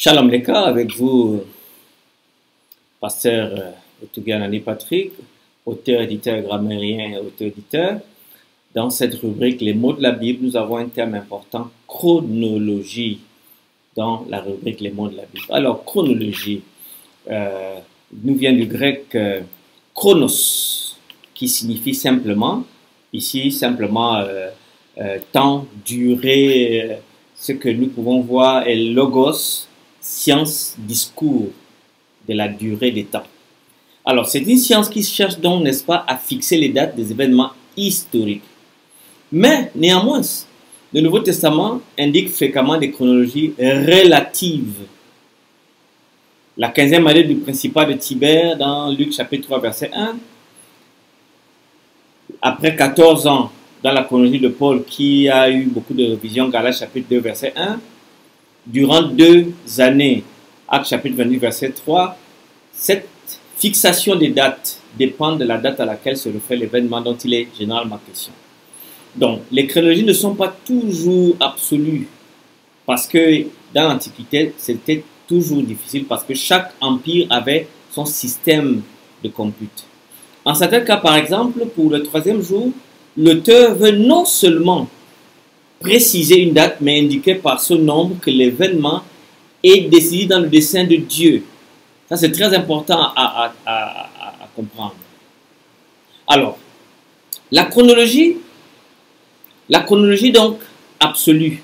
Shalom Leka, avec vous, pasteur Otuganani Patrick, auteur, éditeur, grammairien et auteur-éditeur. Dans cette rubrique, les mots de la Bible, nous avons un thème important, chronologie, dans la rubrique les mots de la Bible. Alors, chronologie, nous vient du grec chronos, qui signifie simplement, ici, simplement temps, durée, ce que nous pouvons voir est logos, science, discours de la durée des temps. Alors, c'est une science qui cherche donc, n'est-ce pas, à fixer les dates des événements historiques. Mais, néanmoins, le Nouveau Testament indique fréquemment des chronologies relatives. La 15e année du principat de Tibère, dans Luc chapitre 3, verset 1, après 14 ans, dans la chronologie de Paul, qui a eu beaucoup de révisions, Galates chapitre 2, verset 1, durant 2 années, Actes chapitre 28, verset 3, cette fixation des dates dépend de la date à laquelle se refait l'événement dont il est généralement question. Donc, les chronologies ne sont pas toujours absolues, parce que dans l'Antiquité, c'était toujours difficile, parce que chaque empire avait son système de compute. En certains cas, par exemple, pour le 3e jour, l'auteur veut non seulement préciser une date, mais indiquer par ce nombre que l'événement est décidé dans le dessein de Dieu. Ça, c'est très important à comprendre. Alors, la chronologie donc absolue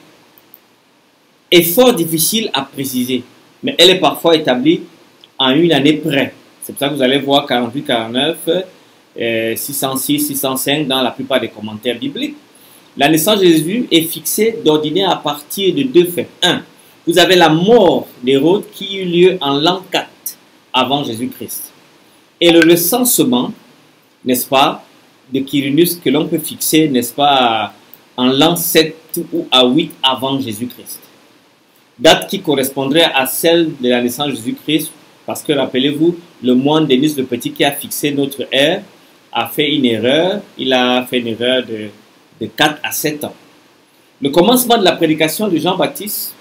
est fort difficile à préciser, mais elle est parfois établie en une année près. C'est pour ça que vous allez voir 48, 49, 606, 605 dans la plupart des commentaires bibliques. La naissance de Jésus est fixée d'ordinaire à partir de 2 faits. 1. Vous avez la mort d'Hérode qui eut lieu en l'an 4 avant Jésus-Christ. Et le recensement, n'est-ce pas, de Quirinus que l'on peut fixer, n'est-ce pas, en l'an 7 ou à 8 avant Jésus-Christ. Date qui correspondrait à celle de la naissance de Jésus-Christ, parce que rappelez-vous, le moine Denis le Petit qui a fixé notre ère a fait une erreur. Il a fait une erreur de 4 à 7 ans. Le commencement de la prédication de Jean-Baptiste,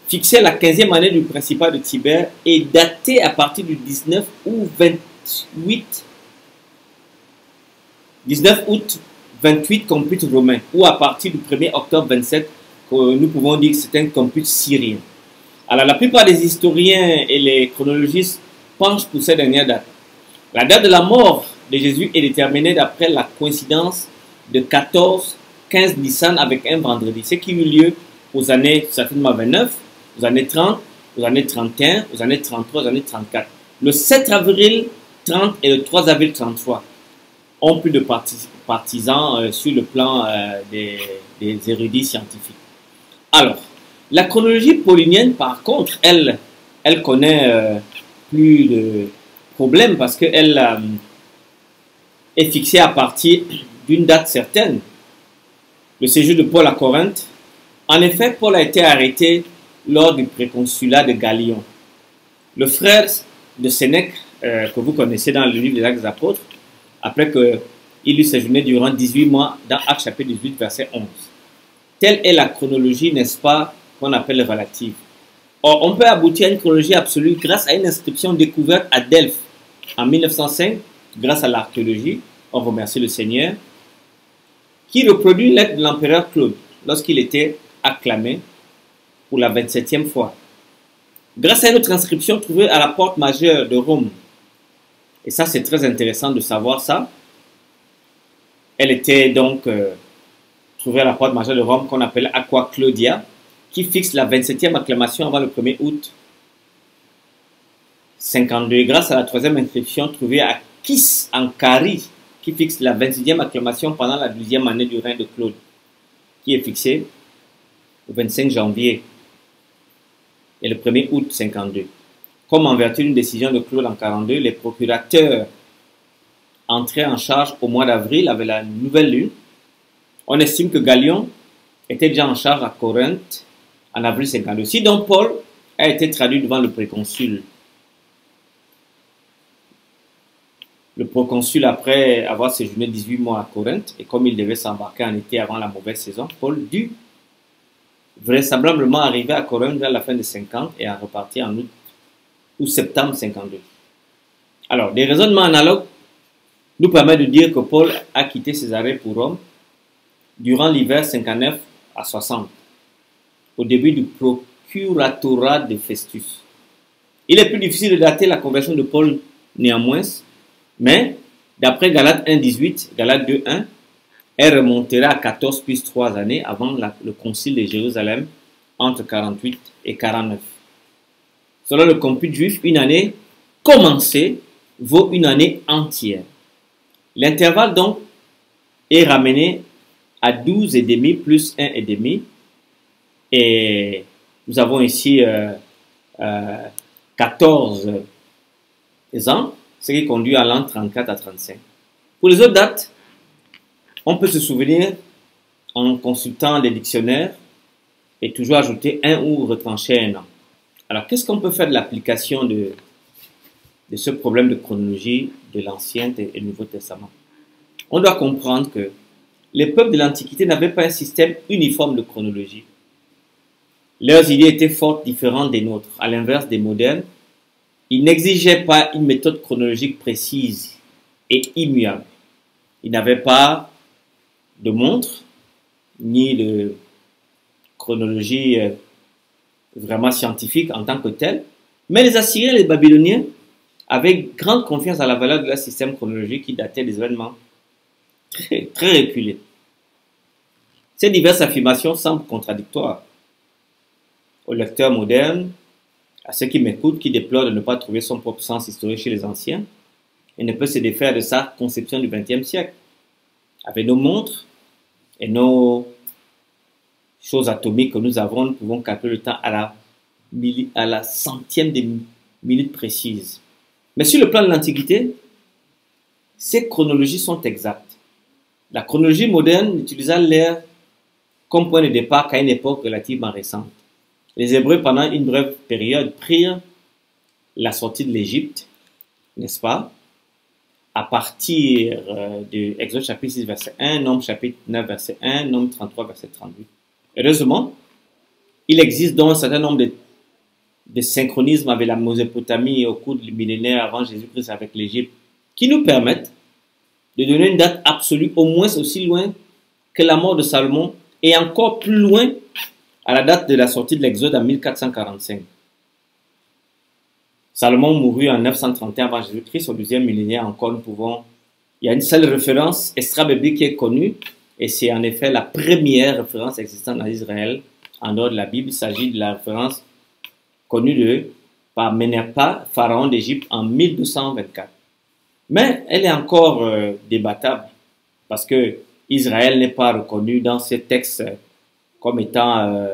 fixé à la 15e année du principat de Tibère, est daté à partir du 19 août 28 compute romain, ou à partir du 1er octobre 27, que nous pouvons dire que c'est un compute syrien. Alors la plupart des historiens et les chronologistes penchent pour cette dernière date. La date de la mort de Jésus est déterminée d'après la coïncidence de 15 Nissan avec un vendredi, ce qui eut lieu aux années certainement 29, aux années 30, aux années 31, aux années 33, aux années 34. Le 7 avril 30 et le 3 avril 33 ont plus de partisans sur le plan des érudits scientifiques. Alors, la chronologie paulinienne, par contre, elle connaît plus de problèmes parce qu'elle est fixée à partir d'une date certaine. Le séjour de Paul à Corinthe. En effet, Paul a été arrêté lors du préconsulat de Gallion. Le frère de Sénèque, que vous connaissez dans le livre des Actes des Apôtres, après qu'il eut séjourné durant 18 mois dans Actes chapitre 18, verset 11. Telle est la chronologie, n'est-ce pas, qu'on appelle relative. Or, on peut aboutir à une chronologie absolue grâce à une inscription découverte à Delphes en 1905, grâce à l'archéologie, on remercie le Seigneur, qui reproduit une lettre de l'empereur Claude lorsqu'il était acclamé pour la 27e fois. Grâce à une autre inscription trouvée à la porte majeure de Rome, et ça c'est très intéressant de savoir ça, elle était donc trouvée à la porte majeure de Rome qu'on appelle Aqua Claudia, qui fixe la 27e acclamation avant le 1er août 52. Grâce à la 3e inscription trouvée à Kis en Carie, qui fixe la 26e acclamation pendant la 12e année du règne de Claude, qui est fixée au 25 janvier et le 1er août 52. Comme en vertu d'une décision de Claude en 42, les procurateurs entrés en charge au mois d'avril avec la nouvelle lune. On estime que Gallion était déjà en charge à Corinthe en avril 52. Si donc Paul a été traduit devant le préconsul, le proconsul, après avoir séjourné 18 mois à Corinthe, et comme il devait s'embarquer en été avant la mauvaise saison, Paul dut vraisemblablement arrivé à Corinthe vers la fin des 50 et à repartir en août ou septembre 52. Alors, des raisonnements analogues nous permettent de dire que Paul a quitté Césarée pour Rome durant l'hiver 59 à 60, au début du procuratorat de Festus. Il est plus difficile de dater la conversion de Paul néanmoins, mais d'après Galates 1,18, Galates 2,1, elle remontera à 14 plus 3 années avant le concile de Jérusalem entre 48 et 49. Selon le compute juif, une année commencée vaut une année entière. L'intervalle donc est ramené à 12 et demi plus 1 et demi. Et nous avons ici 14 ans, ce qui conduit à l'an 34 à 35. Pour les autres dates, on peut se souvenir en consultant les dictionnaires et toujours ajouter un ou retrancher un an. Alors, qu'est-ce qu'on peut faire de l'application de ce problème de chronologie de l'Ancien et le Nouveau Testament? On doit comprendre que les peuples de l'Antiquité n'avaient pas un système uniforme de chronologie. Leurs idées étaient fort différentes des nôtres. À l'inverse des modernes, ils n'exigeaient pas une méthode chronologique précise et immuable. Ils n'avaient pas de montre, ni de chronologie vraiment scientifique en tant que telle, mais les Assyriens et les Babyloniens avaient grande confiance à la valeur de leur système chronologique qui datait des événements très reculés. Ces diverses affirmations semblent contradictoires aux lecteurs modernes, à ceux qui m'écoutent, qui déplorent de ne pas trouver son propre sens historique chez les anciens et ne peut se défaire de sa conception du XXe siècle. Avec nos montres et nos choses atomiques que nous avons, nous pouvons calculer le temps à la centième de minute précise. Mais sur le plan de l'Antiquité, ces chronologies sont exactes. La chronologie moderne utilisa l'ère comme point de départ qu'à une époque relativement récente. Les Hébreux, pendant une brève période, prirent la sortie de l'Égypte, n'est-ce pas? À partir de Exode chapitre 6, verset 1, Nombre chapitre 9, verset 1, Nombre 33, verset 38. Heureusement, il existe donc un certain nombre de synchronismes avec la Mésopotamie au cours du millénaire avant Jésus-Christ avec l'Égypte, qui nous permettent de donner une date absolue, au moins aussi loin que la mort de Salomon, et encore plus loin à la date de la sortie de l'Exode en 1445. Salomon mourut en 931 avant Jésus-Christ, au deuxième millénaire encore, il y a une seule référence extra-biblique qui est connue, et c'est en effet la première référence existante en Israël, en dehors de la Bible. Il s'agit de la référence connue par Ménerpa, pharaon d'Égypte, en 1224. Mais elle est encore débattable, parce que Israël n'est pas reconnu dans ces textes comme étant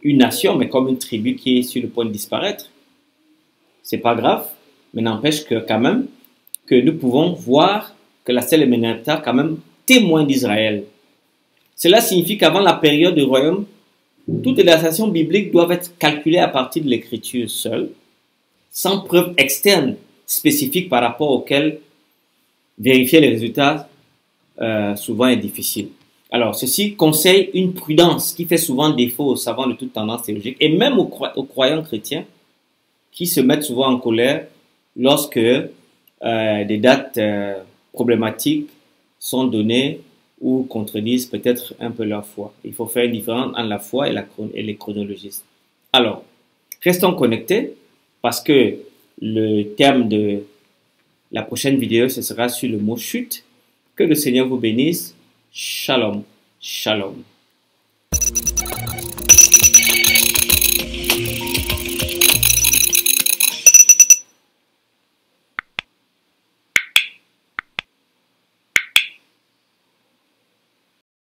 une nation, mais comme une tribu qui est sur le point de disparaître. C'est pas grave, mais n'empêche que quand même que nous pouvons voir que la stèle Ménerpa quand même témoin d'Israël. Cela signifie qu'avant la période du royaume, toutes les datations bibliques doivent être calculées à partir de l'écriture seule, sans preuve externe spécifique par rapport auxquelles vérifier les résultats souvent est difficile. Alors, ceci conseille une prudence qui fait souvent défaut aux savants de toute tendance théologique et même aux croyants chrétiens qui se mettent souvent en colère lorsque des dates problématiques sont données ou contredisent peut-être un peu leur foi. Il faut faire une différence entre la foi et les chronologistes. Alors, restons connectés parce que le thème de la prochaine vidéo, ce sera sur le mot chute. Que le Seigneur vous bénisse. Shalom. Shalom.